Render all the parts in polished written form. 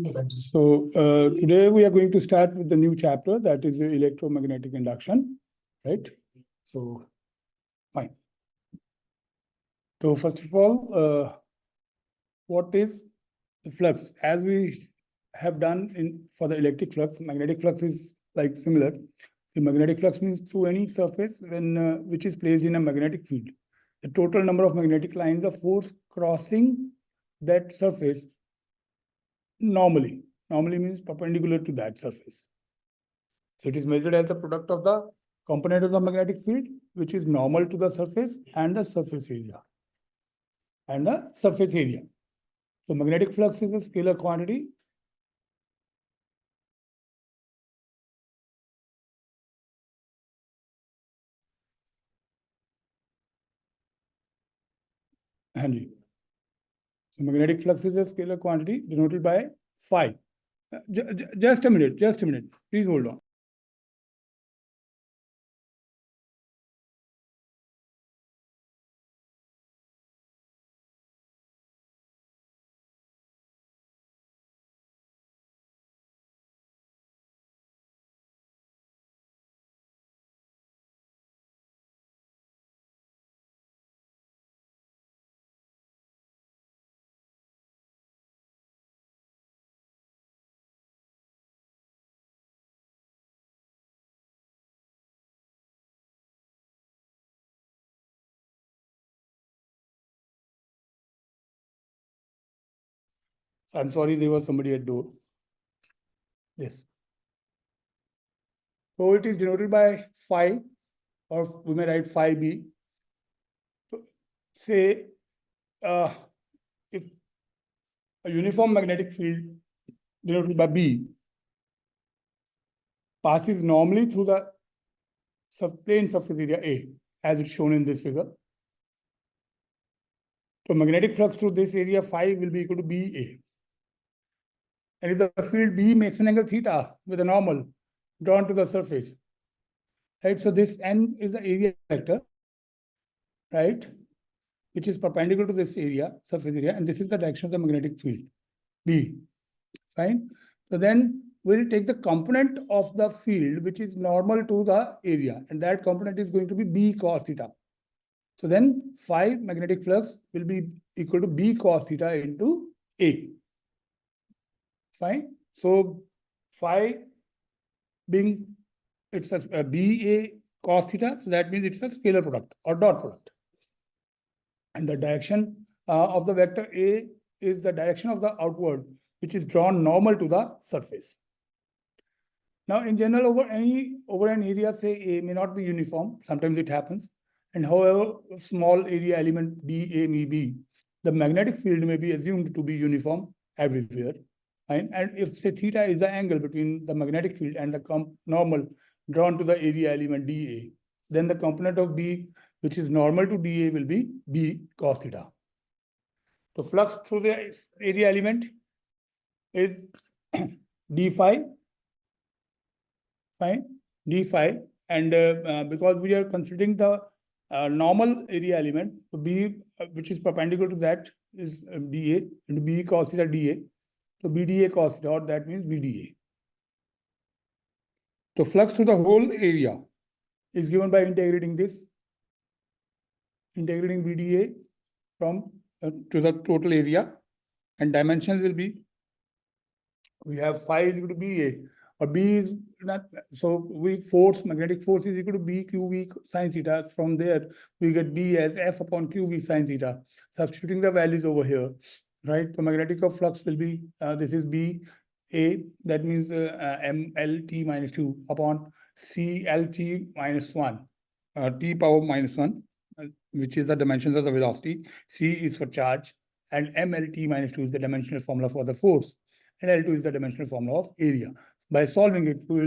So today we are going to start with the new chapter, that is electromagnetic induction, right? So, fine. So first of all, what is the flux? As we have done for the electric flux, magnetic flux is like similar. The magnetic flux means through any surface which is placed in a magnetic field. The total number of magnetic lines of force crossing that surface normally means perpendicular to that surface. So it is measured as the product of the component of the magnetic field, which is normal to the surface, and the surface area. So magnetic flux is a scalar quantity. So magnetic flux is a scalar quantity denoted by phi. Just a minute. Please hold on. I'm sorry, there was somebody at door. Yes. So it is denoted by phi, or we may write phi b. So say if a uniform magnetic field denoted by B passes normally through the plane surface area A, as it's shown in this figure. So magnetic flux through this area phi will be equal to BA. And if the field B makes an angle theta with a normal drawn to the surface, right? So this N is the area vector, right? Which is perpendicular to this area, surface area, and this is the direction of the magnetic field, B. Fine. So then we'll take the component of the field which is normal to the area, and that component is going to be B cos theta. So then phi magnetic flux will be equal to B cos theta into A. Fine. So phi being it's a BA cos theta, so that means it's a scalar product or dot product. And the direction of the vector A is the direction of the outward, which is drawn normal to the surface. Now, in general, over an area, say A may not be uniform. Sometimes it happens. And however small area element dA may be, the magnetic field may be assumed to be uniform everywhere. And if, say, theta is the angle between the magnetic field and the normal drawn to the area element dA, then the component of B, which is normal to dA, will be B cos theta. So flux through the area element is d phi, fine, d phi, and because we are considering the normal area element, so B, which is perpendicular to that, is dA into B cos theta dA. So BdA cos theta, or that means BdA. So flux through the whole area is given by integrating BdA from to the total area, and dimensions will be, we have phi is equal to BA, or B is not, so magnetic force is equal to B QV sin theta. From there, we get B as F upon QV sin theta, substituting the values over here, right? So magnetic flux will be, this is B A, that means MLT minus 2 upon CLT minus 1, T power minus 1, which is the dimensions of the velocity. C is for charge, and MLT minus 2 is the dimensional formula for the force, and L2 is the dimensional formula of area. By solving it, we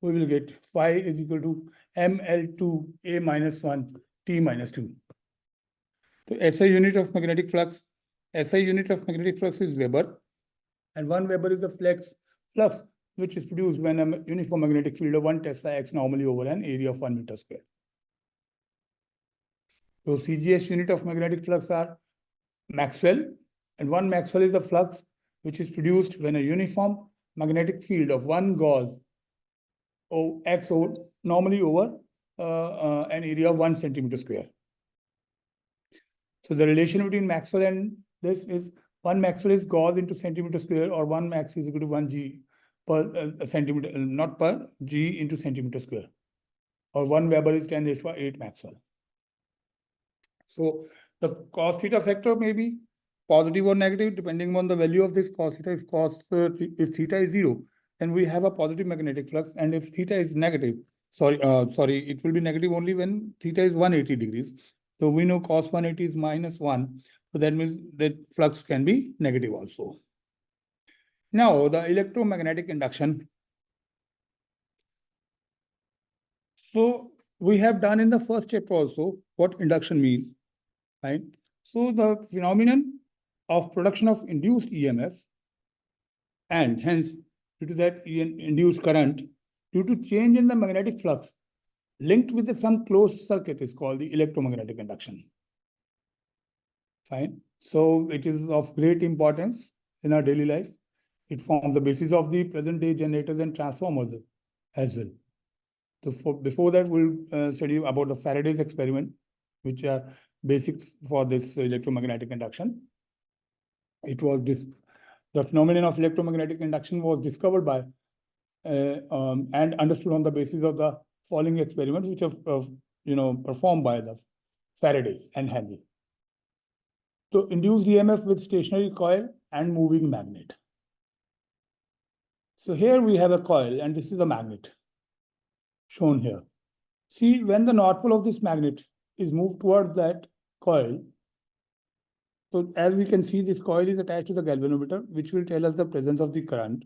will get phi is equal to ML2A minus 1 T minus 2. So SI unit of magnetic flux is Weber, and 1 Weber is the flux which is produced when a uniform magnetic field of 1 Tesla acts normally over an area of 1 meter square. So CGS unit of magnetic flux are Maxwell, and one Maxwell is the flux which is produced when a uniform magnetic field of one gauge acts over, normally over an area of 1 centimeter square. So the relation between Maxwell and this is 1 Maxwell is Gauss into centimeter square, or 1 Max is equal to 1 G per centimeter, not per G into centimeter square, or 1 Weber is 10 raised to 8 Maxwell. So the cos theta factor may be positive or negative depending on the value of this cos theta. If theta is 0, then we have a positive magnetic flux, and if theta is negative, it will be negative only when theta is 180 degrees. So we know cos 180 is -1. So that means that flux can be negative also. Now the electromagnetic induction. So we have done in the first chapter also what induction means, right? So the phenomenon of production of induced EMF, and hence due to that induced current, due to change in the magnetic flux linked with some closed circuit, is called the electromagnetic induction. Fine. So it is of great importance in our daily life. It forms the basis of the present day generators and transformers as well. So before that, we'll study about the Faraday's experiment, which are basics for this electromagnetic induction. It was the phenomenon of electromagnetic induction was discovered by and understood on the basis of the following experiments, which are performed by the Faraday and Henry. So induced EMF with stationary coil and moving magnet. So here we have a coil, and this is a magnet shown here. See, when the north pole of this magnet is moved towards that coil, so as we can see, this coil is attached to the galvanometer, which will tell us the presence of the current.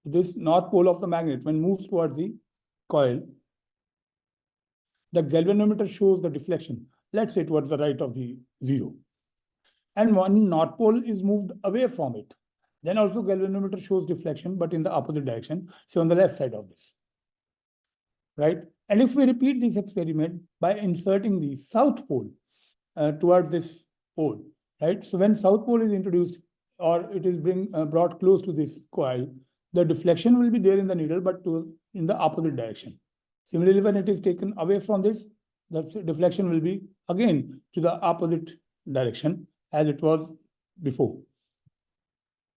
This north pole of the magnet, when moves towards the coil, the galvanometer shows the deflection, let's say towards the right of the 0. And one north pole is moved away from it, then also galvanometer shows deflection, but in the opposite direction, so on the left side of this, right? And if we repeat this experiment by inserting the south pole towards this pole, right? So when south pole is introduced, or it is brought close to this coil, the deflection will be there in the needle, but in the opposite direction. Similarly, when it is taken away from this, the deflection will be again to the opposite direction as it was before.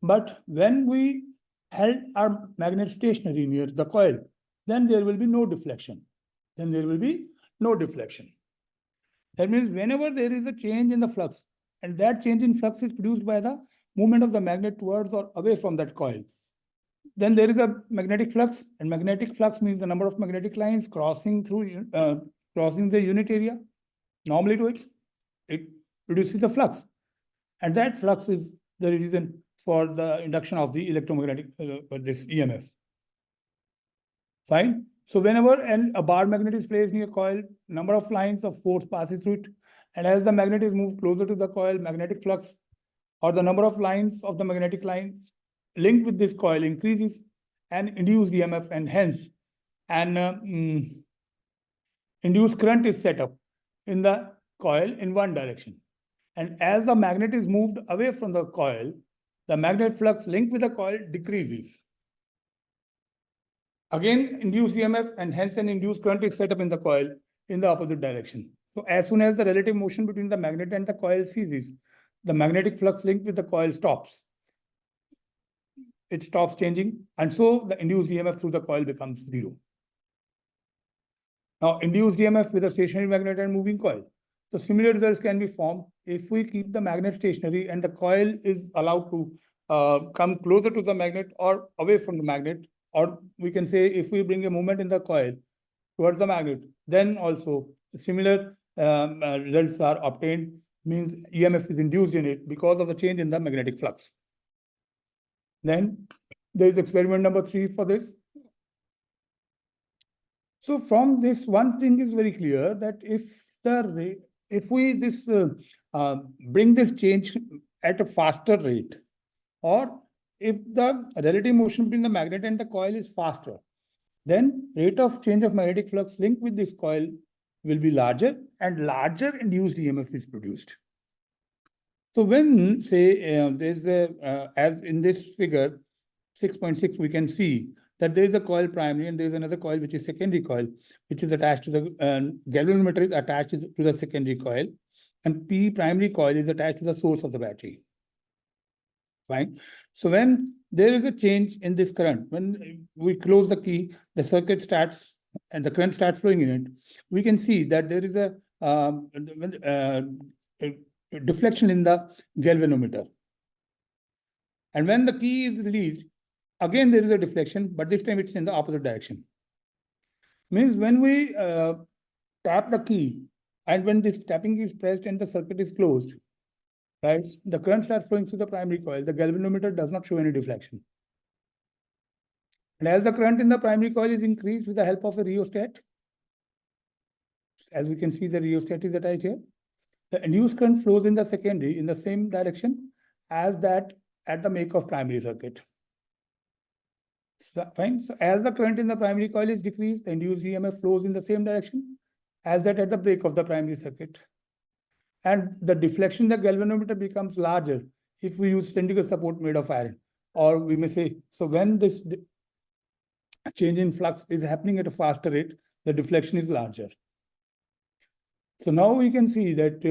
But when we held our magnet stationary near the coil, then there will be no deflection. That means whenever there is a change in the flux, and that change in flux is produced by the movement of the magnet towards or away from that coil, then there is a magnetic flux, and magnetic flux means the number of magnetic lines crossing through crossing the unit area. Normally to it produces the flux, and that flux is the reason for the induction of the electromagnetic this EMF. Fine. So whenever a bar magnet is placed near coil, number of lines of force passes through it, and as the magnet is moved closer to the coil, magnetic flux, or the number of lines of the magnetic lines linked with this coil increases, and induced EMF, and hence an induced current is set up in the coil in one direction. And as the magnet is moved away from the coil, the magnet flux linked with the coil decreases. Again, induced EMF, and hence an induced current is set up in the coil in the opposite direction. So as soon as the relative motion between the magnet and the coil ceases, the magnetic flux linked with the coil stops. It stops changing, and so the induced EMF through the coil becomes 0. Now, induced EMF with a stationary magnet and moving coil. So similar results can be formed if we keep the magnet stationary and the coil is allowed to come closer to the magnet or away from the magnet, or we can say if we bring a movement in the coil towards the magnet, then also similar results are obtained, means EMF is induced in it because of the change in the magnetic flux. Then there is experiment number 3 for this. So from this, one thing is very clear, that if we bring this change at a faster rate, or if the relative motion between the magnet and the coil is faster, then rate of change of magnetic flux linked with this coil will be larger, and larger induced EMF is produced. So when say there's a as in this figure 6.6, we can see that there is a coil primary and there is another coil which is secondary coil, which is attached to the galvanometer is attached to the secondary coil, and P primary coil is attached to the source of the battery. Fine. So when there is a change in this current, when we close the key, the circuit starts and the current starts flowing in it, we can see that there is a deflection in the galvanometer. And when the key is released, again there is a deflection, but this time it's in the opposite direction. Means when we tap the key and when this tapping is pressed and the circuit is closed, right, the current starts flowing through the primary coil. The galvanometer does not show any deflection. And as the current in the primary coil is increased with the help of a rheostat, as we can see the rheostat is attached here, the induced current flows in the secondary in the same direction as that at the make of primary circuit. So, fine. So as the current in the primary coil is decreased, the induced EMF flows in the same direction as that at the break of the primary circuit. And the deflection in the galvanometer becomes larger if we use cylindrical support made of iron. Or we may say, so when this change in flux is happening at a faster rate, the deflection is larger. So now we can see that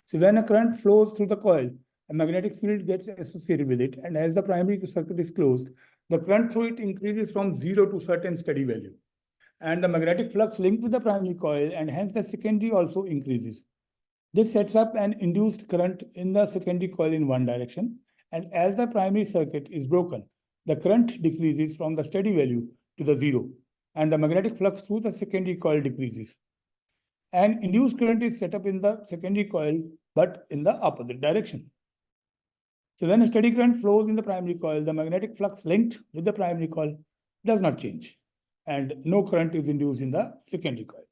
so when a current flows through the coil, a magnetic field gets associated with it. And as the primary circuit is closed, the current through it increases from 0 to certain steady value. And the magnetic flux linked with the primary coil and hence the secondary also increases. This sets up an induced current in the secondary coil in one direction. And as the primary circuit is broken, the current decreases from the steady value to the 0. And the magnetic flux through the secondary coil decreases. And induced current is set up in the secondary coil, but in the opposite direction. So when a steady current flows in the primary coil, the magnetic flux linked with the primary coil does not change. And no current is induced in the secondary coil.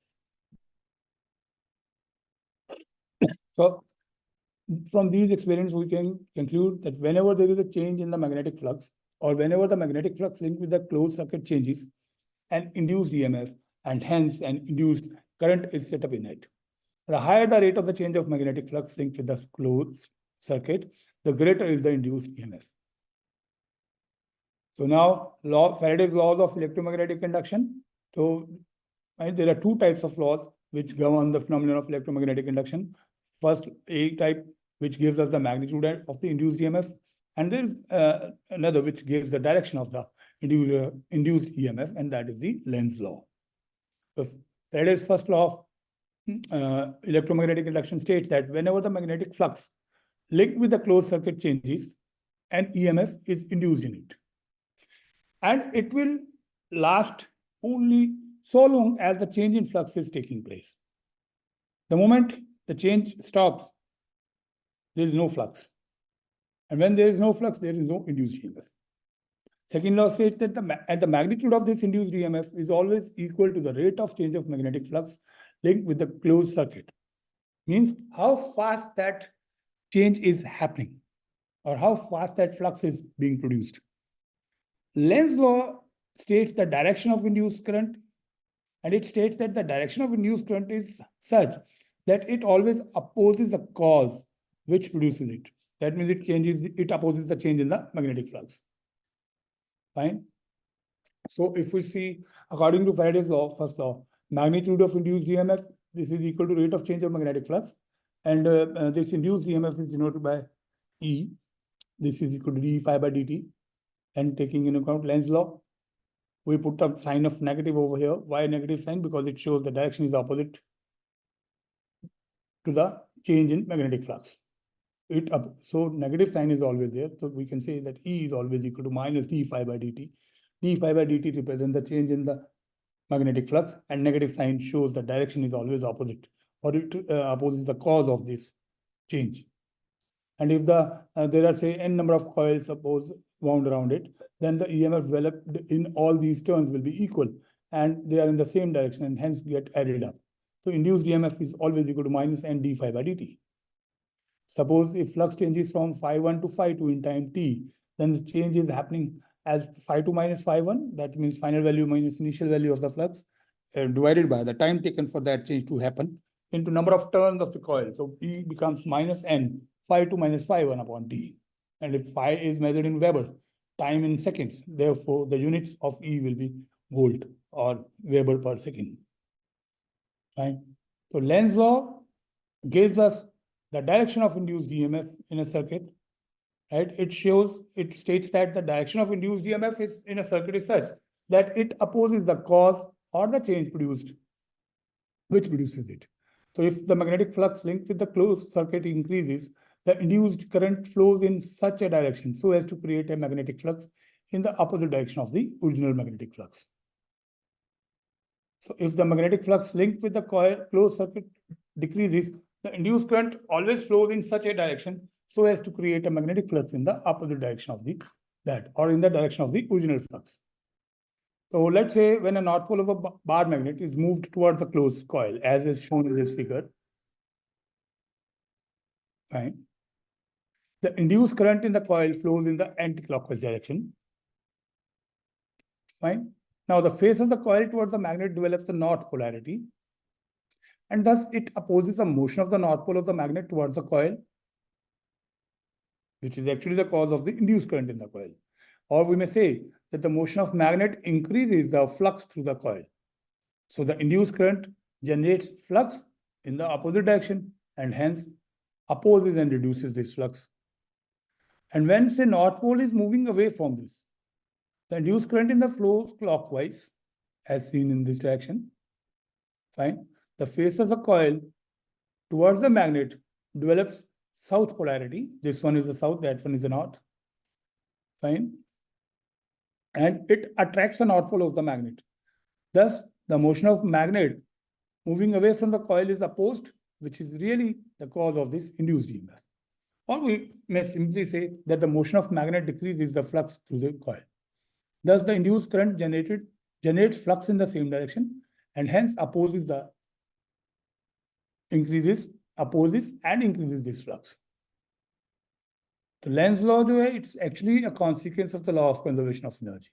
So from these experiments, we can conclude that whenever there is a change in the magnetic flux, or whenever the magnetic flux linked with the closed circuit changes, an induced EMF and hence an induced current is set up in it. The higher the rate of the change of magnetic flux linked with the closed circuit, the greater is the induced EMF. So now Faraday's laws of electromagnetic induction. So right, there are two types of laws which govern the phenomenon of electromagnetic induction. First, A type, which gives us the magnitude of the induced EMF, and there is another which gives the direction of the induced EMF, and that is the Lenz's law. So Faraday's first law of electromagnetic induction states that whenever the magnetic flux linked with the closed circuit changes, an EMF is induced in it. And it will last only so long as the change in flux is taking place. The moment the change stops, there is no flux. And when there is no flux, there is no induced EMF. Second law states that the magnitude of this induced EMF is always equal to the rate of change of magnetic flux linked with the closed circuit. Means how fast that change is happening or how fast that flux is being produced. Lenz's law states the direction of induced current, and it states that the direction of induced current is such that it always opposes the cause which produces it. That means it opposes the change in the magnetic flux. Fine. So if we see, according to Faraday's law, first law, magnitude of induced EMF, this is equal to rate of change of magnetic flux. And this induced EMF is denoted by E. This is equal to d phi by dt. And taking into account Lenz's law, we put a sign of negative over here. Why negative sign? Because it shows the direction is opposite to the change in magnetic flux. So negative sign is always there. So we can say that E is always equal to minus d phi by dt. D phi by dt represents the change in the magnetic flux, and negative sign shows the direction is always opposite, or it opposes the cause of this change. And if there are say n number of coils suppose wound around it, then the EMF developed in all these terms will be equal, and they are in the same direction and hence get added up. So induced EMF is always equal to minus n d phi by dt. Suppose if flux changes from phi1 to phi2 in time t, then the change is happening as phi2 minus phi1, that means final value minus initial value of the flux, divided by the time taken for that change to happen. into number of turns of the coil. So E becomes minus N, phi 2 minus phi 1 upon T. And if phi is measured in Weber, time in seconds, therefore the units of E will be volt or Weber per second. Right? So Lenz's law gives us the direction of induced EMF in a circuit. Right? It states that the direction of induced EMF is in a circuit is such that it opposes the cause or the change produced, which produces it. So if the magnetic flux linked with the closed circuit increases, the induced current flows in such a direction so as to create a magnetic flux in the opposite direction of the original magnetic flux. So if the magnetic flux linked with the closed circuit decreases, the induced current always flows in such a direction so as to create a magnetic flux in the opposite direction of or in the direction of the original flux. So let's say when a north pole of a bar magnet is moved towards the closed coil, as is shown in this figure, fine. The induced current in the coil flows in the anti-clockwise direction. Fine. Now the face of the coil towards the magnet develops the north polarity, and thus it opposes the motion of the north pole of the magnet towards the coil, which is actually the cause of the induced current in the coil. Or we may say that the motion of magnet increases the flux through the coil. So the induced current generates flux in the opposite direction and hence opposes and reduces this flux. And when, say, north pole is moving away from this, the induced current in the flows clockwise, as seen in this direction. Fine. The face of the coil towards the magnet develops south polarity. This one is the south, that one is the north. Fine. And it attracts the north pole of the magnet. Thus, the motion of magnet moving away from the coil is opposed, which is really the cause of this induced EMF. Or we may simply say that the motion of magnet decreases the flux through the coil. Thus, the induced current generates flux in the same direction and hence opposes and increases this flux. The Lenz's law, it's actually a consequence of the law of conservation of energy.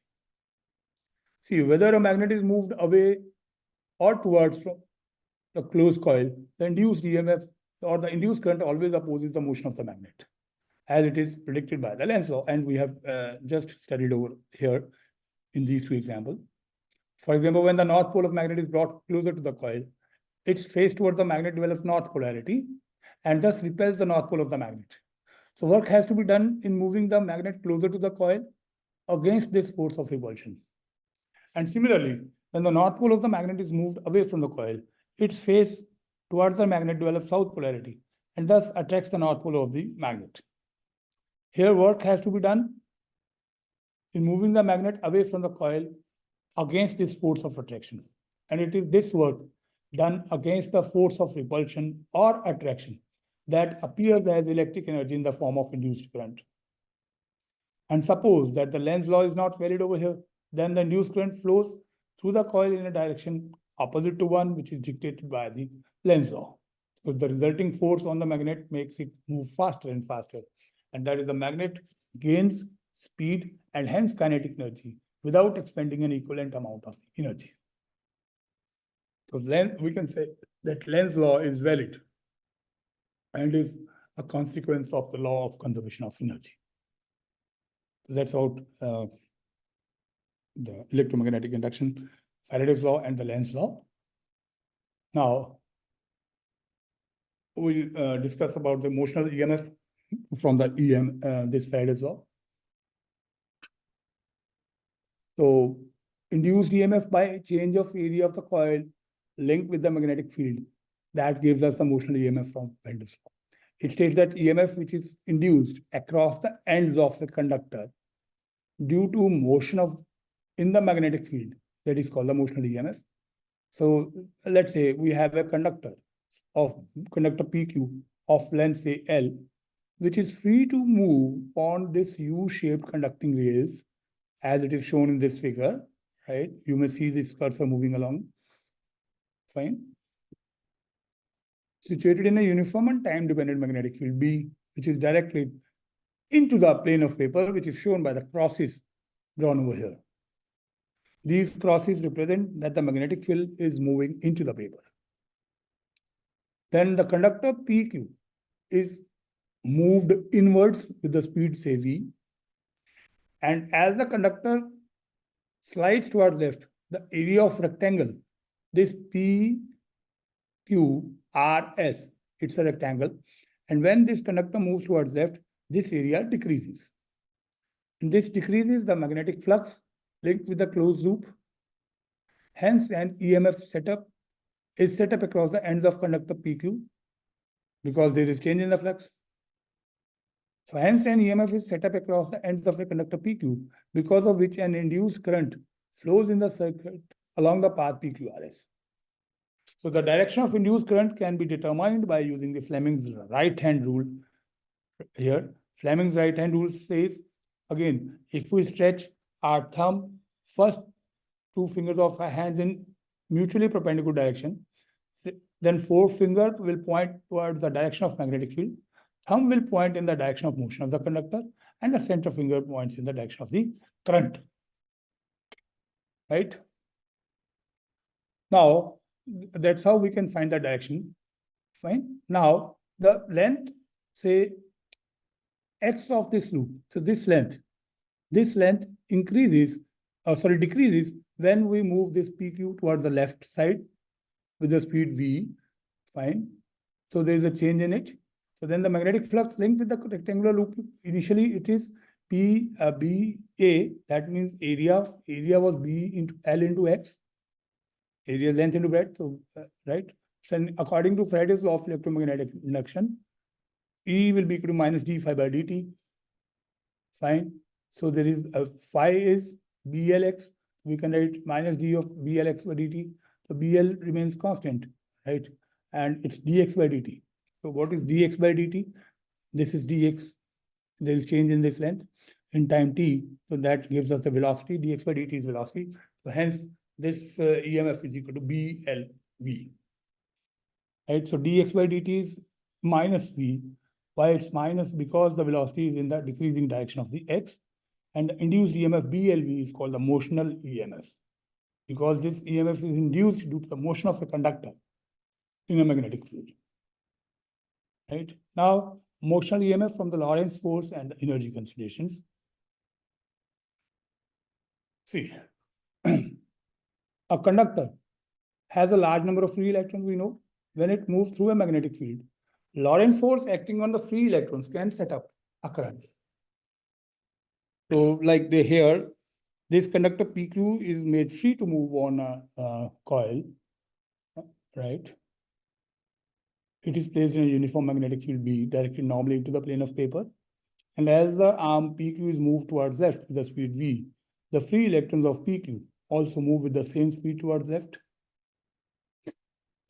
See, whether a magnet is moved away or towards the closed coil, the induced EMF or the induced current always opposes the motion of the magnet, as it is predicted by the Lenz's law. And we have just studied over here in these two examples. For example, when the north pole of magnet is brought closer to the coil, its face towards the magnet develops north polarity and thus repels the north pole of the magnet. So work has to be done in moving the magnet closer to the coil against this force of repulsion. And similarly, when the north pole of the magnet is moved away from the coil, its face towards the magnet develops south polarity and thus attracts the north pole of the magnet. Here work has to be done in moving the magnet away from the coil against this force of attraction. And it is this work done against the force of repulsion or attraction that appears as electric energy in the form of induced current. And suppose that the Lenz's law is not valid over here, then the induced current flows through the coil in a direction opposite to one which is dictated by the Lenz's law. So the resulting force on the magnet makes it move faster and faster. And that is the magnet gains speed and hence kinetic energy without expending an equivalent amount of energy. So we can say that Lenz's law is valid and is a consequence of the law of conservation of energy. So that's about the electromagnetic induction, Faraday's law and the Lenz's law. Now, we'll discuss about the motional EMF from the this Faraday's law. So, induced EMF by change of area of the coil linked with the magnetic field, that gives us the motional EMF from Faraday's law. It states that EMF which is induced across the ends of the conductor due to motion in the magnetic field, that is called the motional EMF. So let's say we have a conductor PQ of length say L, which is free to move on this U-shaped conducting rails, as it is shown in this figure, right? You may see this cursor moving along. Fine. Situated in a uniform and time-dependent magnetic field B, which is directly into the plane of paper, which is shown by the crosses drawn over here. These crosses represent that the magnetic field is moving into the paper. then the conductor PQ is moved inwards with the speed say v. And as the conductor slides towards left, the area of rectangle, this PQRS, it's a rectangle. And when this conductor moves towards left, this area decreases. And this decreases the magnetic flux linked with the closed loop. Hence, an EMF setup is set up across the ends of conductor PQ because there is change in the flux. So hence an EMF is set up across the ends of a conductor PQ, because of which an induced current flows in the circuit along the path PQRS. So the direction of induced current can be determined by using the Fleming's right-hand rule. Here, Fleming's right-hand rule says, again, if we stretch our thumb, first two fingers of our hands in mutually perpendicular direction, then forefinger will point towards the direction of magnetic field. Thumb will point in the direction of motion of the conductor, and the center finger points in the direction of the current. Right? Now, that's how we can find the direction. Fine. Now, the length, say, x of this loop. So this length decreases when we move this PQ towards the left side with the speed v. Fine. So there is a change in it. So then the magnetic flux linked with the rectangular loop, initially it is BA, that means area was B into L into X, area length into breadth, so right? So according to Faraday's law of electromagnetic induction, E will be equal to minus d phi by dt. Fine. So there is phi is BLX, we can write minus d of BLX by dt. So BL remains constant, right? And it's dx by dt. So what is dx by dt? This is dx. There is change in this length in time t. So that gives us the velocity. Dx by dt is velocity. So hence, this EMF is equal to BLV. Right? So dx by dt is minus v. Why it's minus? Because the velocity is in the decreasing direction of the x. And the induced EMF BLV is called the motional EMF. Because this EMF is induced due to the motion of a conductor in a magnetic field. Right? Now, motional EMF from the Lorentz force and the energy considerations. See, a conductor has a large number of free electrons, we know. When it moves through a magnetic field, Lorentz force acting on the free electrons can set up a current. So like here, this conductor PQ is made free to move on a coil, right? It is placed in a uniform magnetic field B, directed normally into the plane of paper. And as the arm PQ is moved towards left with the speed V, the free electrons of PQ also move with the same speed towards left.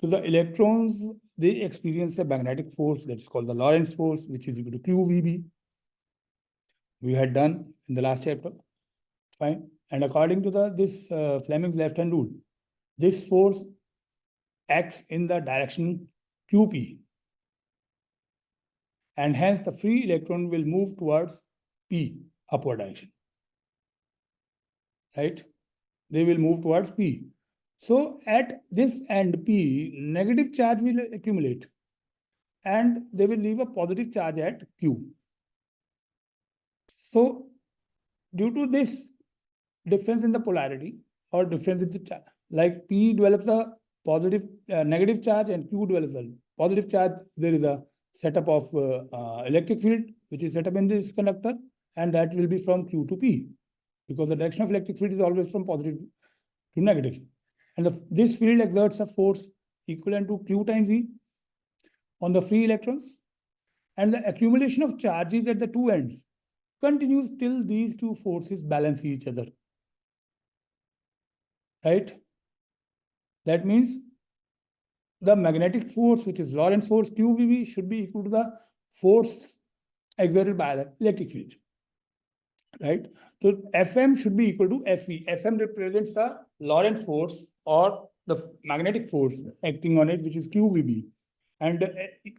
So the electrons, they experience a magnetic force that's called the Lorentz force, which is equal to QVB. We had done in the last chapter. Fine. And according to this Fleming's left-hand rule, this force acts in the direction QP. And hence the free electron will move towards P, upward direction. Right? They will move towards P. So at this end P, negative charge will accumulate. And they will leave a positive charge at Q. So due to this difference in the polarity or difference in the charge, like P develops a positive, negative charge and Q develops a positive charge, there is a setup of electric field, which is set up in this conductor, and that will be from Q to P, because the direction of electric field is always from positive to negative. And this field exerts a force equivalent to Q times E on the free electrons. And the accumulation of charges at the two ends continues till these two forces balance each other. Right? That means the magnetic force, which is Lorentz force QVB, should be equal to the force exerted by the electric field. Right? So Fm should be equal to Fe. Fm represents the Lorentz force or the magnetic force acting on it, which is QVB. And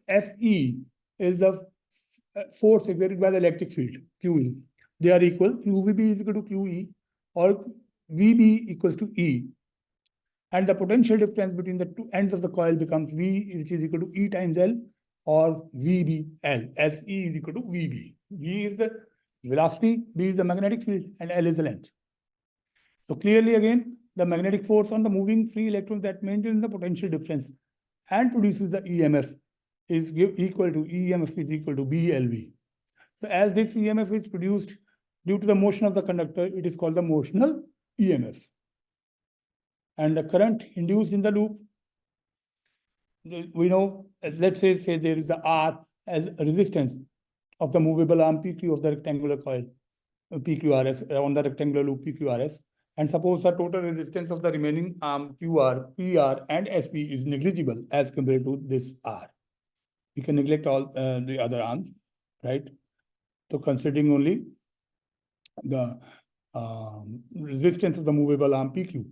Fe is the force exerted by the electric field, QE. They are equal. QVB is equal to QE or VB equals to E. And the potential difference between the two ends of the coil becomes V, which is equal to E times L, or VBL, as E is equal to VB. V is the velocity, B is the magnetic field, and L is the length. So clearly again, the magnetic force on the moving free electrons that maintains the potential difference and produces the EMF is equal to EMF is equal to BLV. So as this EMF is produced due to the motion of the conductor, it is called the motional EMF. And the current induced in the loop, we know, let's say there is a R as a resistance of the movable arm PQ of the rectangular coil, PQRS, on the rectangular loop PQRS. And suppose the total resistance of the remaining arm QR, PR, and SP is negligible as compared to this R. We can neglect all the other arms, right? So considering only the resistance of the movable arm PQ,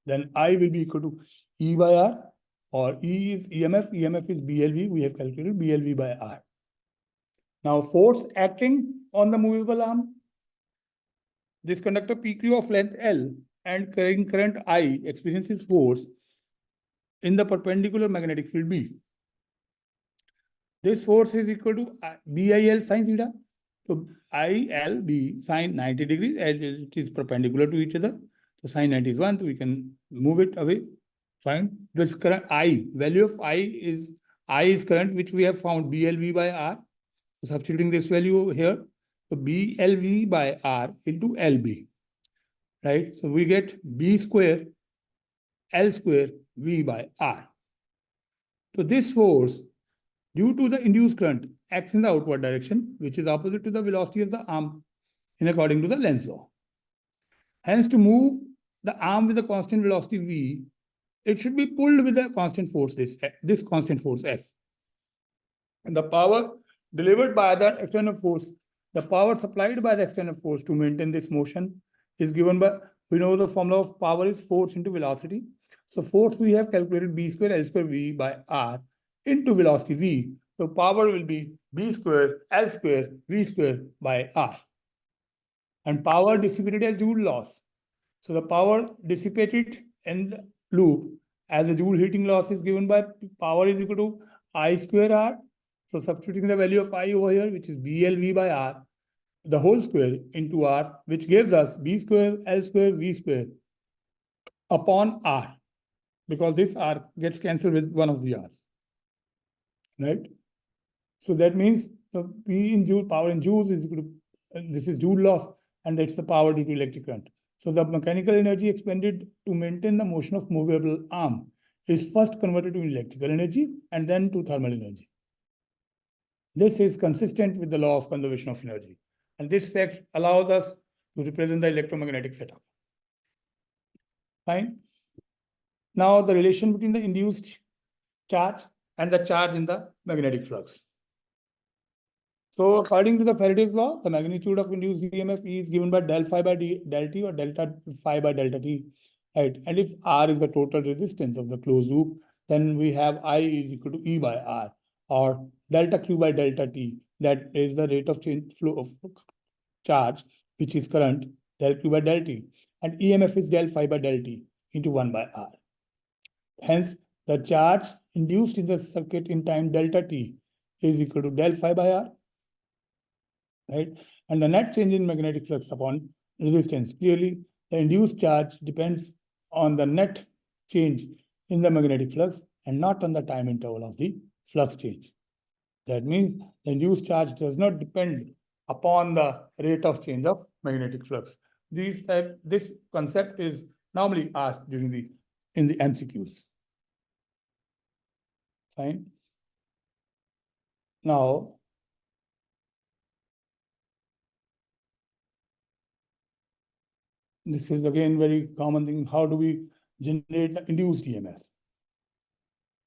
then I will be equal to E by R, or E is EMF, EMF is BLV, we have calculated BLV by R. Now force acting on the movable arm, this conductor PQ of length L and carrying current I experiences force in the perpendicular magnetic field B. This force is equal to BIL sine theta. So ILB sine 90 degrees, as it is perpendicular to each other. So sine 90 is 1, so we can move it away. Fine. This current I, value of I is current, which we have found BLV by R. So substituting this value here, so BLV by R into LB. Right? So we get B square L square V by R. So this force, due to the induced current, acts in the outward direction, which is opposite to the velocity of the arm in according to the Lenz's law. Hence, to move the arm with a constant velocity V, it should be pulled with a constant force, this constant force S. And the power delivered by the external force, the power supplied by the external force to maintain this motion is given by, we know the formula of power is force into velocity. So force we have calculated B square L square V by R into velocity V. So power will be B square L square V square by R. And power dissipated as Joule loss. So the power dissipated in the loop as the Joule heating loss is given by power is equal to I square R. So substituting the value of I over here, which is BLV by R, the whole square into R, which gives us B square L square V square upon R, because this R gets cancelled with one of the R's, right? So that means the P in Joule, power in joules is equal to, this is Joule loss, and that's the power due to electric current. So the mechanical energy expended to maintain the motion of movable arm is first converted to electrical energy and then to thermal energy. This is consistent with the law of conservation of energy. And this fact allows us to represent the electromagnetic setup. Fine. Now the relation between the induced charge and the charge in the magnetic flux. So according to the Faraday's law, the magnitude of induced EMF is given by del phi by del t or delta phi by delta t, right? And if R is the total resistance of the closed loop, then we have I is equal to E by R, or delta Q by delta t, that is the rate of change flow of charge, which is current, del Q by del t, and EMF is del phi by del t into 1 by R. Hence, the charge induced in the circuit in time delta t is equal to del phi by R, right? And the net change in magnetic flux upon resistance. Clearly, the induced charge depends on the net change in the magnetic flux and not on the time interval of the flux change. That means the induced charge does not depend upon the rate of change of magnetic flux. This concept is normally asked in the MCQs. Fine. Now, this is again very common thing. How do we generate the induced EMF?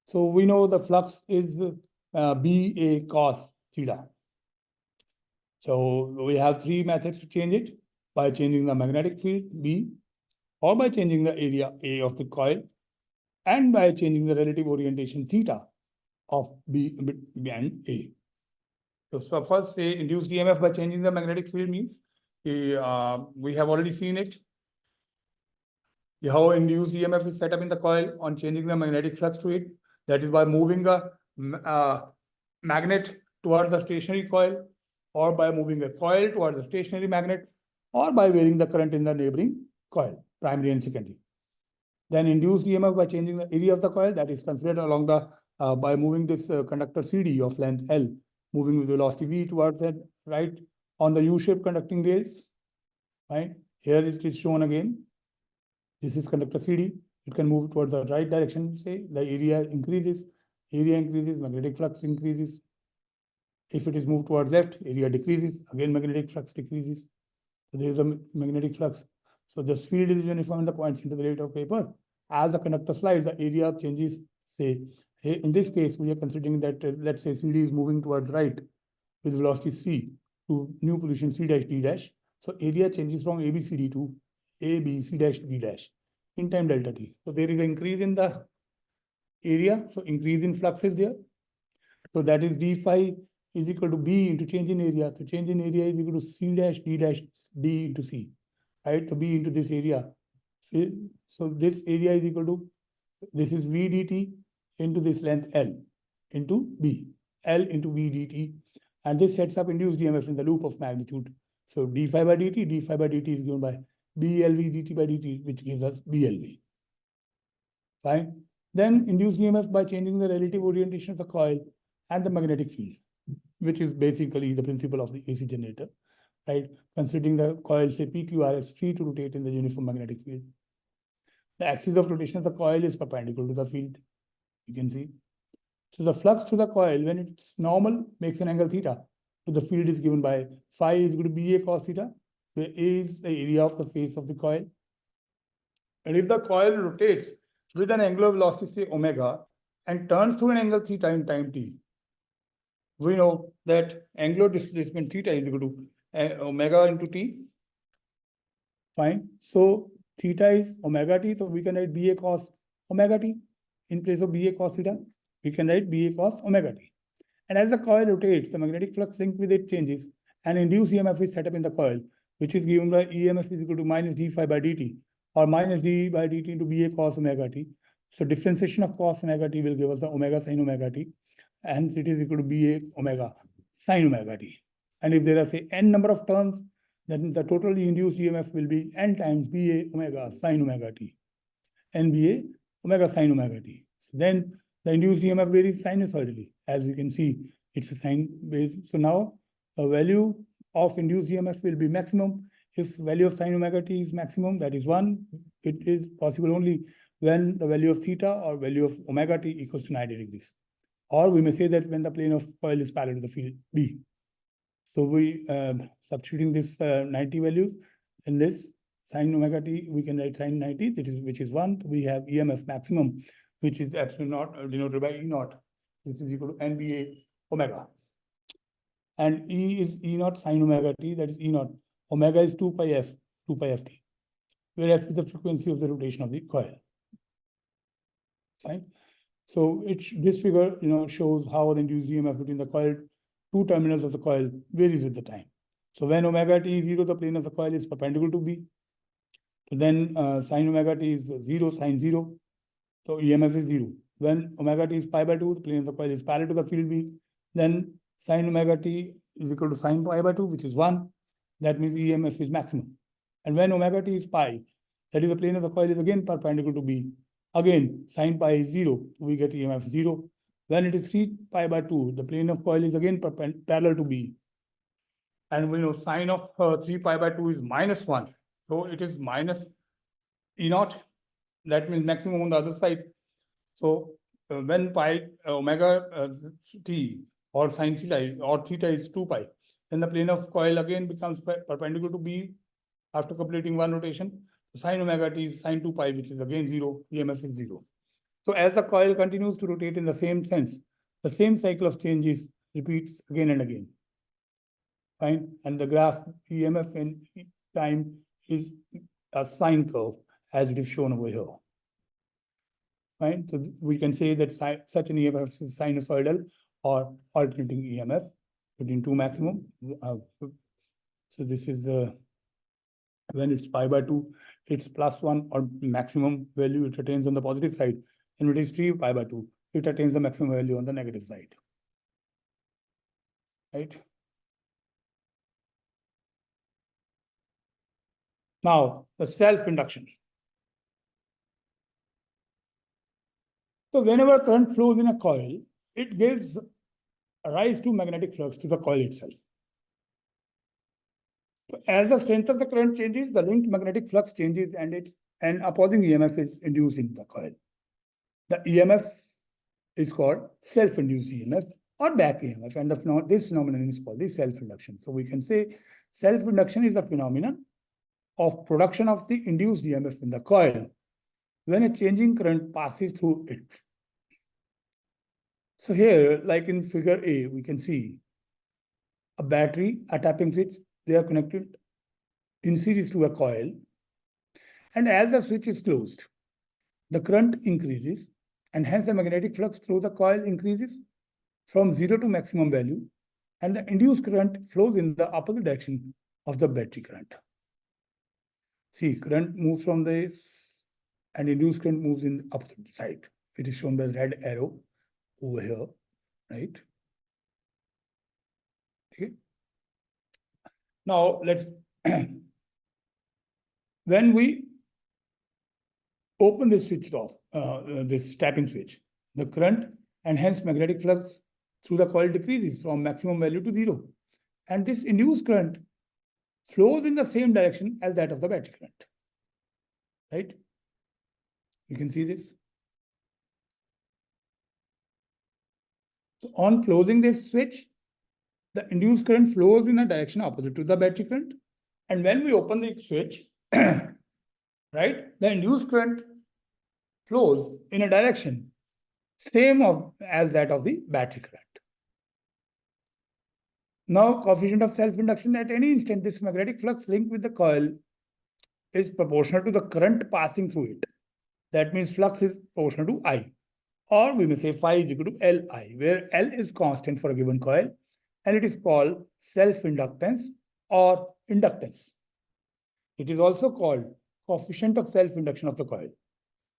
So we know the flux is BA cos theta. So we have three methods to change it: by changing the magnetic field B, or by changing the area A of the coil, and by changing the relative orientation theta of B and A. So first, say induced EMF by changing the magnetic field means we have already seen it. how induced EMF is set up in the coil on changing the magnetic flux to it. That is by moving a magnet towards the stationary coil, or by moving a coil towards the stationary magnet, or by varying the current in the neighboring coil, primary and secondary. Then induced EMF by changing the area of the coil, that is considered along the by moving this conductor CD of length L, moving with velocity v towards the right on the U-shaped conducting rails. Right here it is shown again. This is conductor CD. It can move towards the right direction. Say the area increases, magnetic flux increases. If it is moved towards left, area decreases, again magnetic flux decreases. So there is a magnetic flux. So this field is uniform in the points into the rate of paper. As the conductor slides, the area changes. Say, in this case, we are considering that, let's say CD is moving towards right with velocity c to new position c dash d dash. So area changes from ABCD to ABC dash D dash in time delta t. So there is an increase in the area. So increase in flux is there. So that is d phi is equal to B into change in area. So change in area is equal to C dash D dash D into C. Right? So B into this area. So this area is equal to, this is V dt into this length L into B. L into V dt. And this sets up induced EMF in the loop of magnitude. So d phi by dt is given by BLV dt by dt, which gives us BLV. Fine. Then induced EMF by changing the relative orientation of the coil and the magnetic field, which is basically the principle of the AC generator, right? Considering the coil, say PQR, is free to rotate in the uniform magnetic field. The axis of rotation of the coil is perpendicular to the field, you can see. So the flux to the coil, when it's normal, makes an angle theta. So the field is given by phi is equal to BA cos theta, where A is the area of the face of the coil. And if the coil rotates with an angular velocity, say omega, and turns through an angle theta in time t, we know that angular displacement theta is equal to omega into t. Fine. So theta is omega t. So we can write BA cos omega t in place of BA cos theta. We can write BA cos omega t. And as the coil rotates, the magnetic flux linked with it changes, and induced EMF is set up in the coil, which is given by EMF is equal to minus d phi by dt, or minus d by dt into BA cos omega t. So differentiation of cos omega t will give us the omega sin omega t. Hence it is equal to BA omega sin omega t. And if there are, say, n number of terms, then the totally induced EMF will be n times BA omega sin omega t, n BA omega sin omega t. So then the induced EMF varies sinusoidally. As you can see, it's a sine base. So now the value of induced EMF will be maximum if value of sin omega t is maximum, that is 1. It is possible only when the value of theta or value of omega t equals to 90 degrees. Or we may say that when the plane of coil is parallel to the field B. So we substituting this 90 value in this sin omega t, we can write sin 90, which is 1. We have EMF maximum, which is epsilon naught denoted by E naught. This is equal to NBA omega. And E is E naught sin omega t, that is E naught. Omega is 2 pi f t, where f is the frequency of the rotation of the coil. Fine. So this figure shows how the induced EMF between the coil, two terminals of the coil, varies with the time. So when omega t is 0, the plane of the coil is perpendicular to B. So then sin omega t is 0, sin 0. So EMF is 0. When omega t is pi by 2, the plane of the coil is parallel to the field B. Then sin omega t is equal to sin pi by 2, which is 1. That means EMF is maximum. And when omega t is pi, that is the plane of the coil is again perpendicular to B. Again, sin pi is 0, we get EMF 0. When it is 3 pi by 2, the plane of coil is again parallel to B. And we know sin of 3 pi by 2 is minus 1. So it is minus E naught. That means maximum on the other side. So when pi omega t or sin theta or theta is 2 pi, then the plane of coil again becomes perpendicular to B after completing one rotation. Sin omega t is sin 2 pi, which is again 0, EMF is 0. So as the coil continues to rotate in the same sense, the same cycle of changes repeats again and again. Fine. And the graph EMF in time is a sine curve, as it is shown over here. Fine. So we can say that such an EMF is sinusoidal or alternating EMF between two maximum. So this is the When it's pi by 2, it's +1 or maximum value it attains on the positive side. And when it is 3 pi by 2, it attains the maximum value on the negative side. Right? Now, the self-induction. So whenever current flows in a coil, it gives rise to magnetic flux to the coil itself. So as the strength of the current changes, the linked magnetic flux changes and an opposing EMF is induced in the coil. The EMF is called self-induced EMF or back EMF, and this phenomenon is called the self-induction. So we can say self-induction is the phenomenon of production of the induced EMF in the coil when a changing current passes through it. So here, like in figure A, we can see a battery, a tapping switch, they are connected in series to a coil. And as the switch is closed, the current increases, and hence the magnetic flux through the coil increases from 0 to maximum value, and the induced current flows in the opposite direction of the battery current. See, current moves from this, and induced current moves in the opposite side. It is shown by the red arrow over here, right? Okay. Now let's when we open this switch off, this tapping switch, the current and hence magnetic flux through the coil decreases from maximum value to 0. And this induced current flows in the same direction as that of the battery current. Right? You can see this. So on closing this switch, the induced current flows in a direction opposite to the battery current. And when we open the switch, right, the induced current flows in a direction same as that of the battery current. Now, coefficient of self-induction at any instant, this magnetic flux linked with the coil is proportional to the current passing through it. That means flux is proportional to I. Or we may say phi is equal to Li, where L is constant for a given coil, and it is called self-inductance or inductance. It is also called coefficient of self-induction of the coil.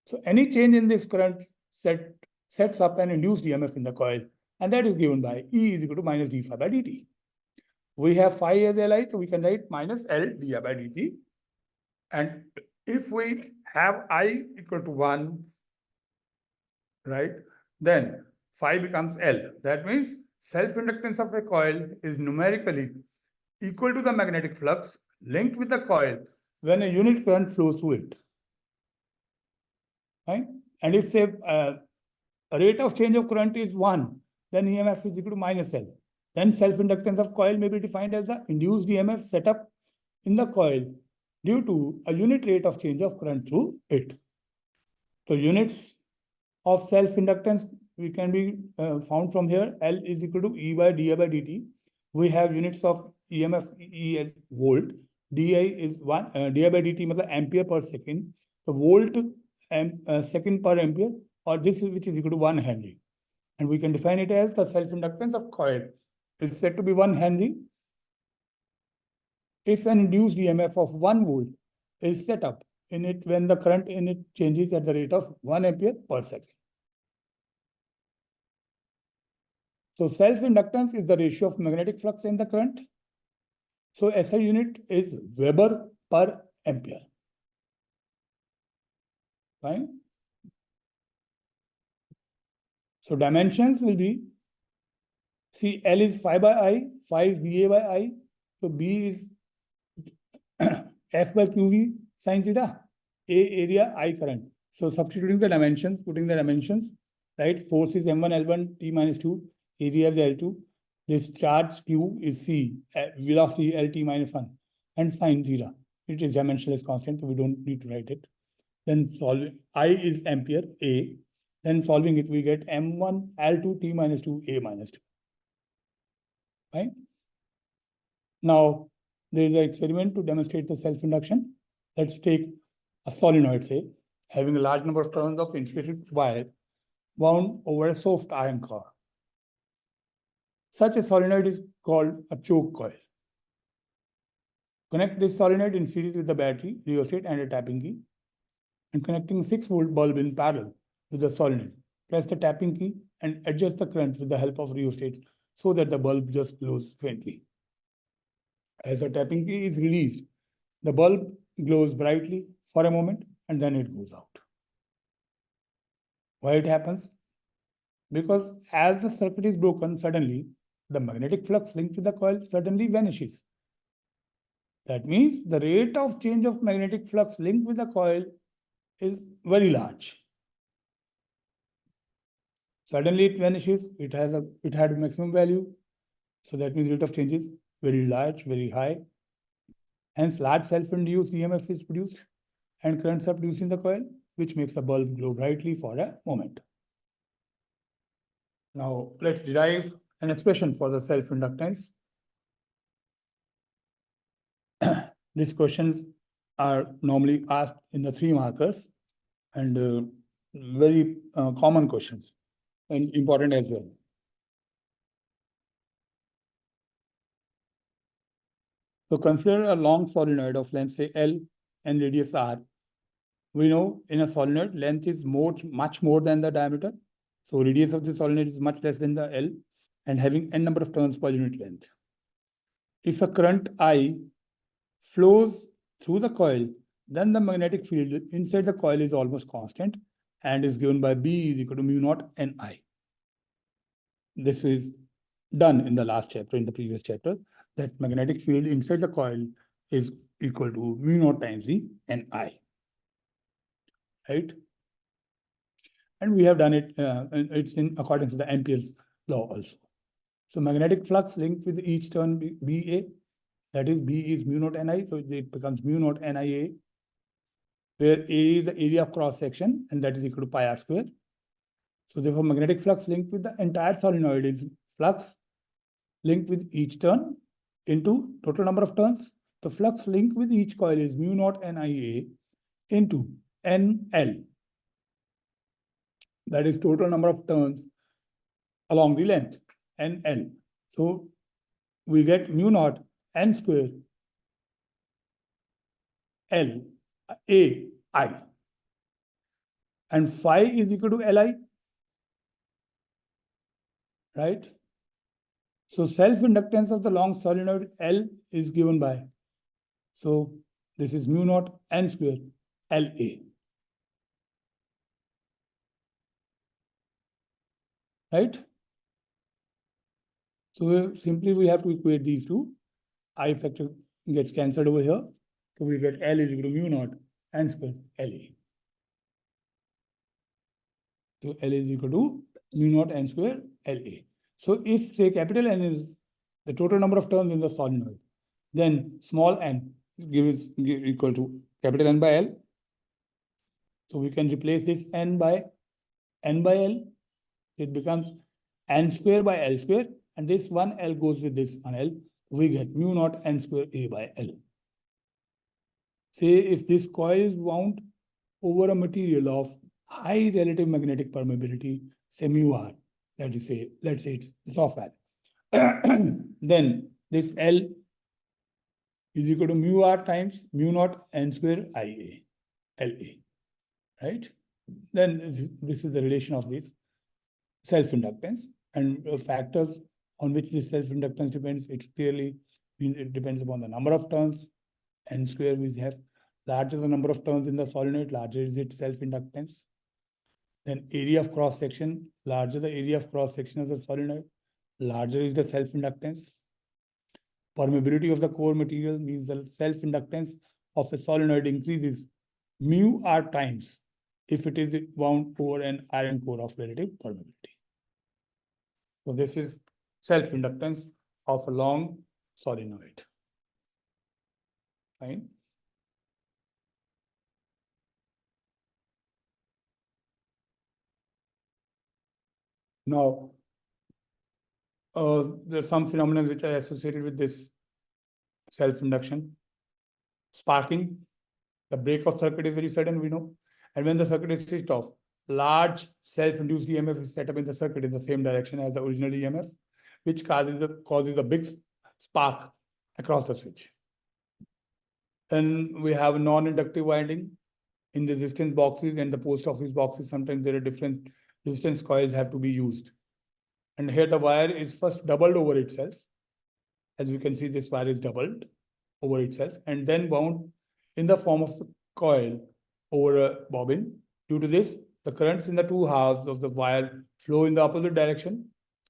So any change in this current sets up an induced EMF in the coil, and that is given by E is equal to minus d phi by dt. We have phi as Li, so we can write minus L di by dt. And if we have I equal to 1, right, then phi becomes L. That means self-inductance of a coil is numerically equal to the magnetic flux linked with the coil when a unit current flows through it. Right? And if say a rate of change of current is 1, then EMF is equal to minus L. Then self-inductance of coil may be defined as the induced EMF set up in the coil due to a unit rate of change of current through it. So units of self-inductance we can be found from here. L is equal to E by di by dt. We have units of EMF E volt. Di is di by dt means ampere per second. So volt second per ampere, or this is which is equal to 1 Henry. And we can define it as the self-inductance of coil is said to be 1 Henry if an induced EMF of 1 volt is set up in it when the current in it changes at the rate of 1 ampere per second. So self-inductance is the ratio of magnetic flux in the current. So SI unit is Weber per ampere. Fine. So dimensions will be, see, L is phi by I, phi is dA by I. So B is F by QV sin theta, A area, I current. So substituting the dimensions, putting the dimensions, right? Force is M1 L1 T minus 2, area is L2. This charge Q is C, velocity LT minus 1, and sin theta. It is dimensionless constant, so we don't need to write it. Then solve I is ampere, A. Then solving it, we get M1 L2 T minus 2, A minus 2. Right? Now, there is an experiment to demonstrate the self-induction. Let's take a solenoid, say, having a large number of turns of insulated wire wound over a soft iron core. Such a solenoid is called a choke coil. Connect this solenoid in series with the battery, rheostat, and a tapping key, and connecting 6-volt bulb in parallel with the solenoid. Press the tapping key and adjust the current with the help of rheostat so that the bulb just glows faintly. As the tapping key is released, the bulb glows brightly for a moment and then it goes out. Why it happens? Because as the circuit is broken, suddenly the magnetic flux linked to the coil suddenly vanishes. That means the rate of change of magnetic flux linked with the coil is very large. Suddenly it vanishes, it had a maximum value. So that means rate of change is very large, very high. Hence, large self-induced EMF is produced and currents are produced in the coil, which makes the bulb glow brightly for a moment. Now, let's derive an expression for the self-inductance. These questions are normally asked in the 3 markers and very common questions and important as well. So consider a long solenoid of length say L and radius R. We know in a solenoid length is much more than the diameter. So radius of the solenoid is much less than the L and having n number of turns per unit length. If a current I flows through the coil, then the magnetic field inside the coil is almost constant and is given by B is equal to mu naught Ni. This is done in the last chapter, in the previous chapter, that magnetic field inside the coil is equal to mu naught times the Ni. Right? And we have done it, it's in accordance with the Ampere's law also. So magnetic flux linked with each turn BA, that is B is mu naught Ni, so it becomes mu naught Nia, where A is the area of cross section and that is equal to pi r square. So therefore magnetic flux linked with the entire solenoid is flux linked with each turn into total number of turns. The flux linked with each coil is mu naught Nia into NL. That is total number of turns along the length, NL. So we get mu naught N square L A I. And phi is equal to Li, right? So self-inductance of the long solenoid L is given by, so this is mu naught N square La. Right? So simply we have to equate these two. I factor gets cancelled over here. So we get L is equal to mu naught N square La. So L is equal to mu naught N square La. So if say capital N is the total number of turns in the solenoid, then small n gives equal to capital N by L. So we can replace this N by L. It becomes N square by L square, and this one L goes with this one L. We get mu naught N square A by L. Say if this coil is wound over a material of high relative magnetic permeability, say mu R, let's say it's soft valve. Then this L is equal to mu R times mu naught N square IA, LA, right? Then this is the relation of this self-inductance and factors on which this self-inductance depends. It clearly means it depends upon the number of turns. N square we have larger the number of turns in the solenoid, larger is its self-inductance. Then area of cross section, larger the area of cross section of the solenoid, larger is the self-inductance. Permeability of the core material means the self-inductance of a solenoid increases mu R times if it is wound over an iron core of relative permeability. So this is self-inductance of a long solenoid. Fine. Now, there are some phenomena which are associated with this self-induction. Sparking, the break of circuit is very sudden, we know. And when the circuit is switched off, large self-induced EMF is set up in the circuit in the same direction as the original EMF, which causes a big spark across the switch. Then we have non-inductive winding in resistance boxes and the post office boxes. Sometimes there are different resistance coils have to be used. And here the wire is first doubled over itself. As you can see, this wire is doubled over itself and then wound in the form of a coil over a bobbin. Due to this, the currents in the two halves of the wire flow in the opposite direction,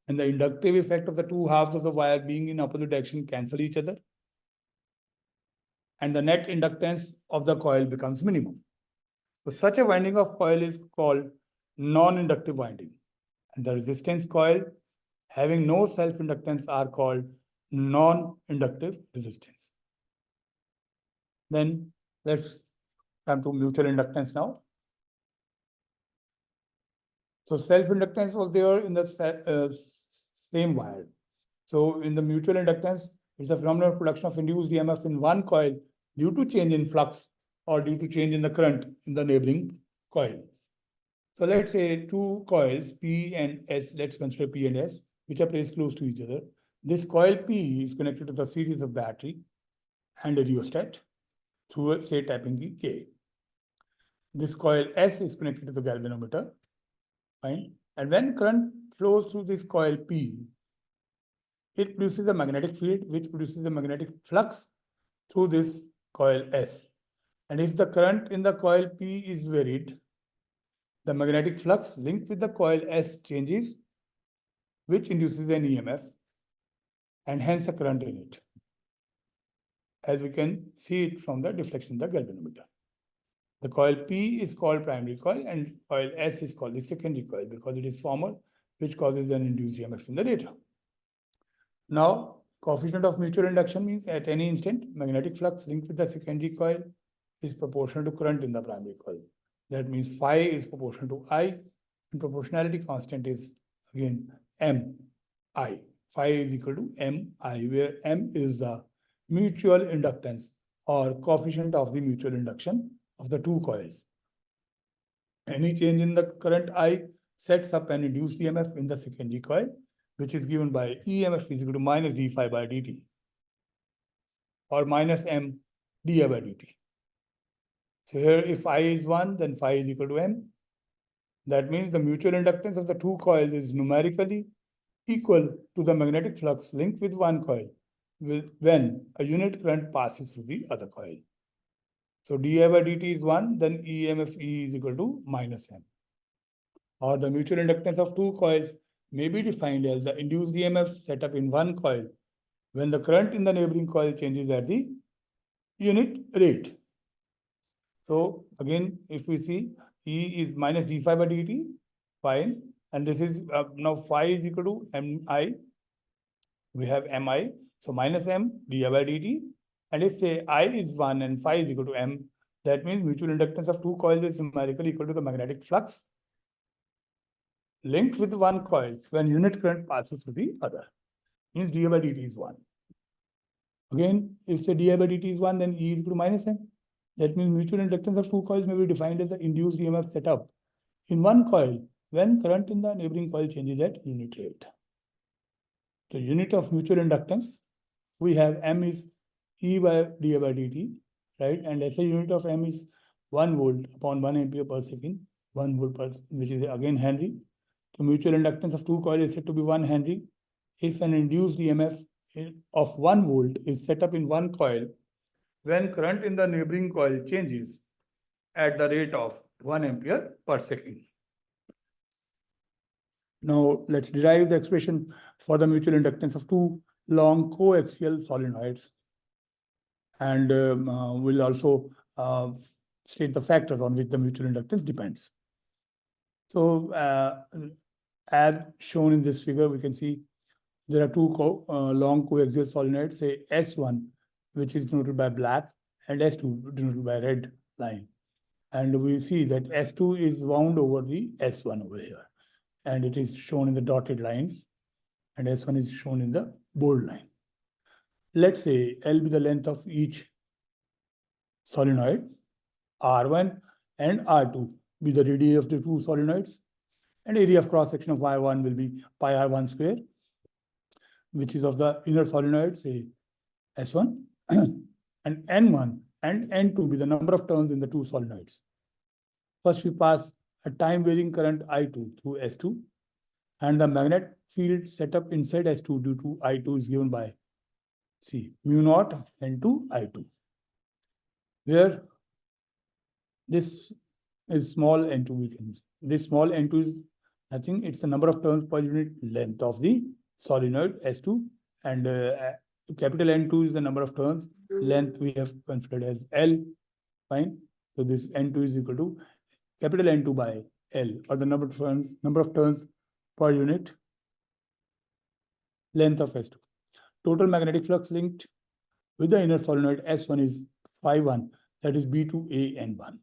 and the inductive effect of the two halves of the wire being in opposite direction cancel each other, and the net inductance of the coil becomes minimum. So such a winding of coil is called non-inductive winding, and the resistance coil having no self-inductance are called non-inductive resistance. Then let's come to mutual inductance now. So self-inductance was there in the same wire. So in the mutual inductance, it's a phenomenal production of induced EMF in one coil due to change in flux or due to change in the current in the neighboring coil. So let's say two coils, P and S, let's consider P and S, which are placed close to each other. This coil P is connected to the series of battery and a rheostat through a, say, tapping key K. This coil S is connected to the galvanometer, fine. And when current flows through this coil P, it produces a magnetic field which produces a magnetic flux through this coil S. And if the current in the coil P is varied, the magnetic flux linked with the coil S changes, which induces an EMF and hence a current in it, as we can see it from the deflection in the galvanometer. The coil P is called primary coil and coil S is called the secondary coil because it is former, which causes an induced EMF in the later. Now, coefficient of mutual induction means at any instant, magnetic flux linked with the secondary coil is proportional to current in the primary coil. That means phi is proportional to I, and proportionality constant is again Mi. Phi is equal to Mi, where M is the mutual inductance or coefficient of the mutual induction of the two coils. Any change in the current I sets up an induced EMF in the secondary coil, which is given by EMF is equal to minus d phi by dt or minus M di by dt. So here if I is 1, then phi is equal to M. That means the mutual inductance of the two coils is numerically equal to the magnetic flux linked with one coil when a unit current passes through the other coil. So di by dt is 1, then EMF E is equal to minus M. Or the mutual inductance of two coils may be defined as the induced EMF set up in one coil when the current in the neighboring coil changes at the unit rate. So again, if we see E is minus d phi by dt, fine. And this is now phi is equal to Mi. We have Mi. So minus M di by dt. And if say I is 1 and phi is equal to M, that means mutual inductance of two coils is numerically equal to the magnetic flux linked with one coil when unit current passes through the other. Means di by dt is 1. Again, if say di by dt is 1, then E is equal to minus M. That means mutual inductance of two coils may be defined as the induced EMF set up in one coil when current in the neighboring coil changes at unit rate. The unit of mutual inductance, we have M is E by di by dt, right? And SI unit of M is 1 volt upon 1 ampere per second, 1 volt per, which is again Henry. So mutual inductance of two coils is said to be 1 Henry. If an induced EMF of 1 volt is set up in one coil, when current in the neighboring coil changes at the rate of 1 ampere per second. Now let's derive the expression for the mutual inductance of two long coaxial solenoids. And we'll also state the factors on which the mutual inductance depends. So as shown in this figure, we can see there are two long coaxial solenoids, say S1, which is denoted by black, and S2 denoted by red line. And we see that S2 is wound over the S1 over here. And it is shown in the dotted lines. And S1 is shown in the bold line. Let's say L be the length of each solenoid, R1 and R2 be the radii of the two solenoids. And area of cross-section of Y1 will be pi R1 square, which is of the inner solenoid, say S1. And N1 and N2 be the number of turns in the two solenoids. First, we pass a time-varying current I2 through S2, and the magnetic field set up inside S2 due to I2 is given by C, mu naught N2 I2, where this is small N2 we can use. This small N2 is nothing, it's the number of turns per unit length of the solenoid S2, and capital N2 is the number of turns. Length we have considered as L. Fine. So this N2 is equal to capital N2 by L, or the number of turns per unit length of S2. Total magnetic flux linked with the inner solenoid S1 is phi1, that is B2 AN1.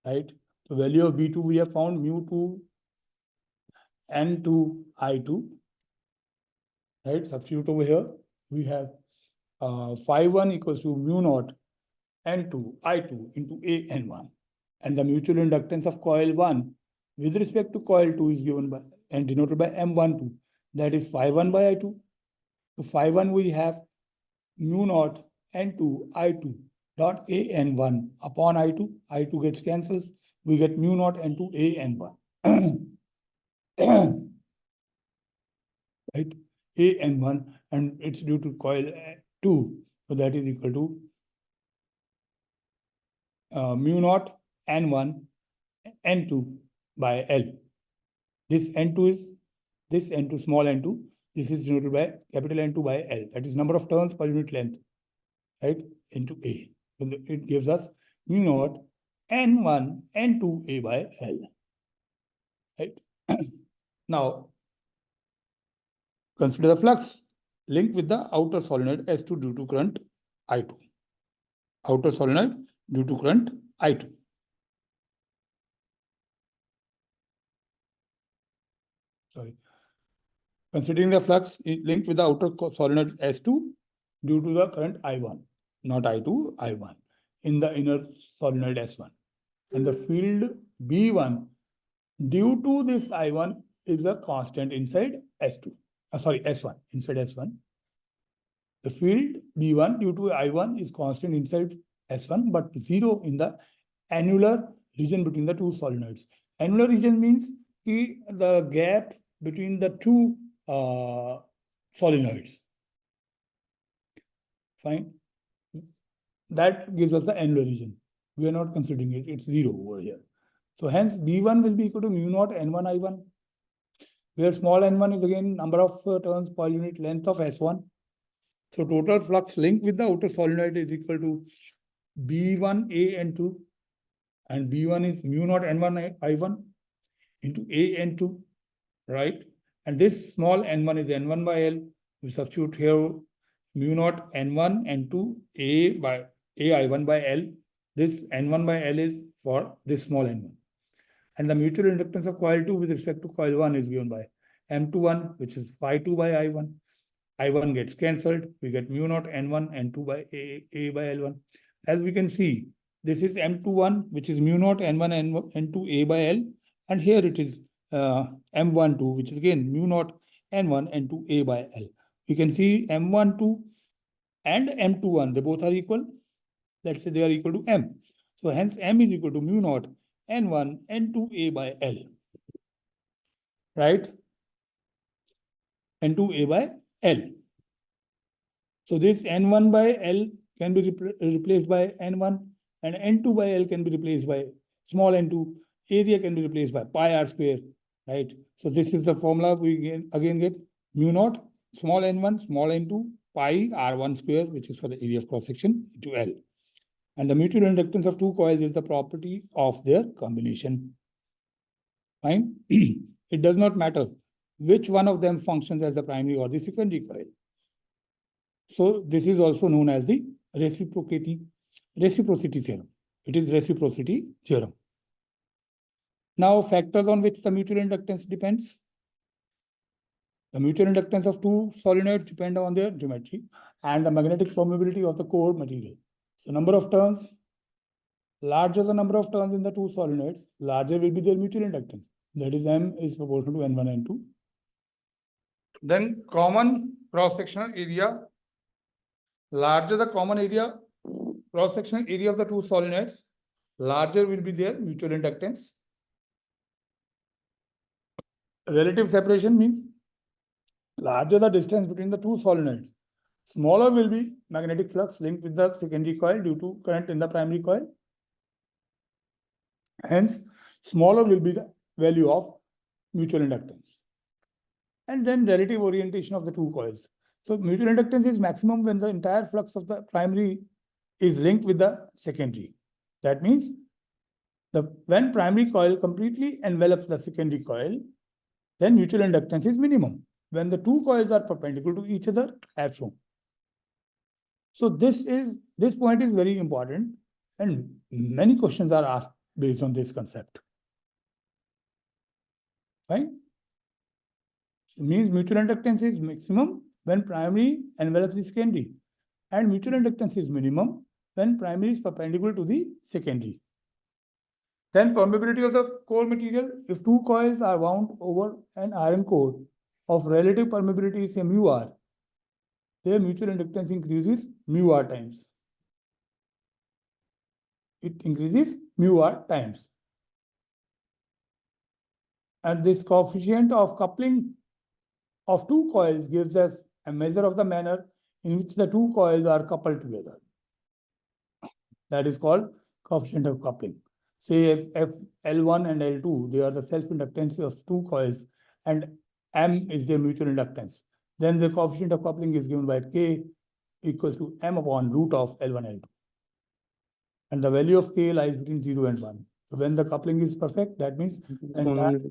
Right? The value of B2 we have found mu2 N2 I2. Right? Substitute over here. We have phi1 equals to mu naught N2 I2 into AN1. And the mutual inductance of coil 1 with respect to coil 2 is given by and denoted by M12. That is phi1 by I2. So phi1 we have mu naught N2 I2 dot AN1 upon I2. I2 gets cancelled. We get mu naught N2 AN1. Right? AN1, and it's due to coil 2. So that is equal to mu naught N1 N2 by L. This N2 is this N2, small N2. This is denoted by capital N2 by L. That is number of turns per unit length, right? Into A. So it gives us mu naught N1 N2 A by L. Right? Now, consider the flux linked with the outer solenoid S2 due to current I2. Outer solenoid due to current I2. Sorry. Considering the flux linked with the outer solenoid S2 due to the current I1, not I2, I1, in the inner solenoid S1. And the field B1 due to this I1 is a constant inside S2. S1, inside S1. The field B1 due to I1 is constant inside S1, but 0 in the annular region between the two solenoids. Annular region means the gap between the two solenoids. Fine. That gives us the annular region. We are not considering it. It's 0 over here. So hence B1 will be equal to mu naught N1 I1, where small n1 is again number of turns per unit length of S1. So total flux linked with the outer solenoid is equal to B1 AN2, and B1 is mu naught N1 I1 into AN2, right? And this small n1 is N1 by L. We substitute here mu naught N1 N2 A by AI1 by L. This N1 by L is for this small n1. And the mutual inductance of coil 2 with respect to coil 1 is given by M21, which is phi2 by I1. I1 gets cancelled. We get mu naught N1 N2 by A by L1. As we can see, this is M21, which is mu naught N1 N2 A by L. And here it is M12, which is again mu naught N1 N2 A by L. You can see M12 and M21, they both are equal. Let's say they are equal to M. So hence M is equal to mu naught N1 N2 A by L. Right? N2 A by L. So this N1 by L can be replaced by N1, and N2 by L can be replaced by small n2. Area can be replaced by pi r square, right? So this is the formula we again get mu naught small n1 small n2 pi r1 square, which is for the area of cross section, into L. And the mutual inductance of two coils is the property of their combination. Fine. It does not matter which one of them functions as the primary or the secondary coil. So this is also known as the reciprocity theorem. It is reciprocity theorem. Now, factors on which the mutual inductance depends. The mutual inductance of two solenoids depend on their geometry and the magnetic permeability of the core material. So number of turns, larger the number of turns in the two solenoids, larger will be their mutual inductance. That is, M is proportional to N1, N2. Then common cross-sectional area larger the common area, cross-sectional area of the two solenoids, larger will be their mutual inductance. Relative separation means larger the distance between the two solenoids, smaller will be magnetic flux linked with the secondary coil due to current in the primary coil. Hence, smaller will be the value of mutual inductance. And then relative orientation of the two coils. So mutual inductance is maximum when the entire flux of the primary is linked with the secondary. That means when primary coil completely envelops the secondary coil, then mutual inductance is minimum when the two coils are perpendicular to each other, as shown. So this point is very important, and many questions are asked based on this concept. Right? So means mutual inductance is maximum when primary envelops the secondary, and mutual inductance is minimum when primary is perpendicular to the secondary. Then permeability of the core material. If two coils are wound over an iron core of relative permeability say mu r, their mutual inductance increases mu r times. It increases mu r times. And this coefficient of coupling of two coils gives us a measure of the manner in which the two coils are coupled together. That is called coefficient of coupling. Say if L1 and L2, they are the self-inductance of two coils, and M is their mutual inductance. Then the coefficient of coupling is given by K equals to M upon root of L1, L2. And the value of K lies between 0 and 1. So when the coupling is perfect, that means the entire...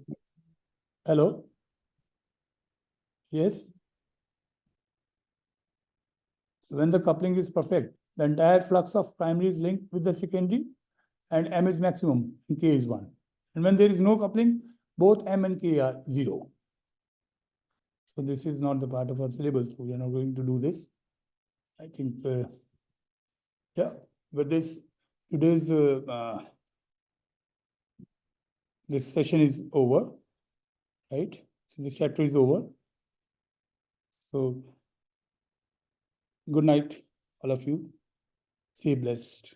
Hello? Yes? So when the coupling is perfect, the entire flux of primary is linked with the secondary, and M is maximum and K is 1. And when there is no coupling, both M and K are 0. So this is not the part of our syllabus, so we are not going to do this. I think, yeah, but today's, this session is over, right? So this chapter is over. So good night, all of you. Stay blessed.